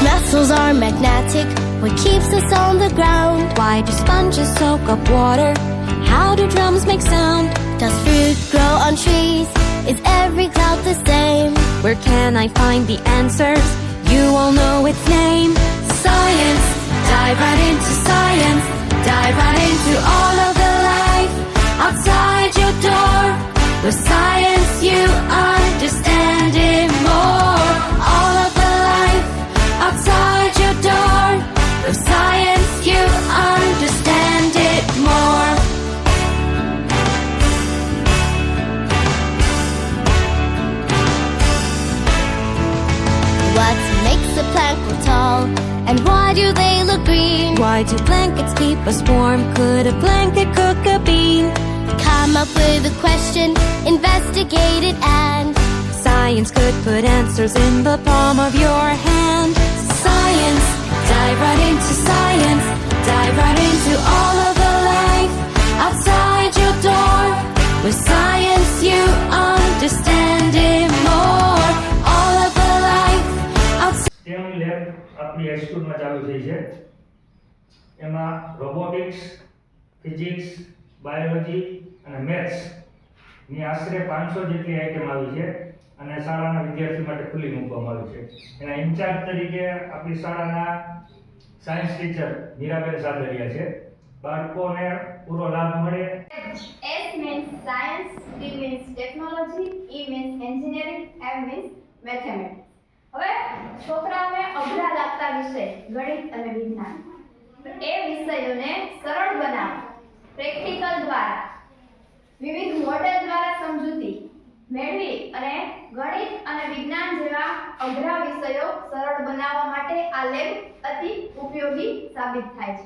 Metals are magnetic, what keeps us on the ground? Why do sponges soak up water? How do drums make sound? Does fruit grow on trees? Is every cloud the same? Where can I find the answers? You all know its name. Science, dive right into science. Dive right into all of the life outside your door. With science you understand it more. All of the life outside your door. With science you understand it more. What makes a plant grow tall? And why do they look green? Why do blankets keep us warm? Could a blanket cook a bean? Come up with a question, investigate it, and science could put answers in the palm of your hand. Science, dive right into science. Dive right into all of the life outside your door. With science you understand it more. All of the life outside. STEM lab આપણી હાઈસ્કૂલમાં ચાલુ થઈ છે. એમાં robotics, physics, biology અને maths ની આશરે 500 જેટલી item આવી છે અને શાળાના વિદ્યાર્થી માટે ખુલ્લી મૂકવામાં આવી છે. એના ઇન્ચાર્જ તરીકે આપણી શાળાના સાયન્સ ટીચર મીરાબેન સાદરિયા છે. બાળકોને પૂરો લાભ મળે. S means science, T means technology, E means engineering, M means mathematics. હવે છોકરાઓને અઘરા લાગતા વિષય ગણિત અને વિજ્ઞાન એ વિષયોને સરળ બનાવવા પ્રેક્ટિકલ દ્વારા વિવિધ મોડેલ દ્વારા સમજૂતી મેળવી અને ગણિત અને વિજ્ઞાન જેવા અઘરા વિષયો સરળ બનાવવા માટે આ લેબ અતિ ઉપયોગી સાબિત થાય છે.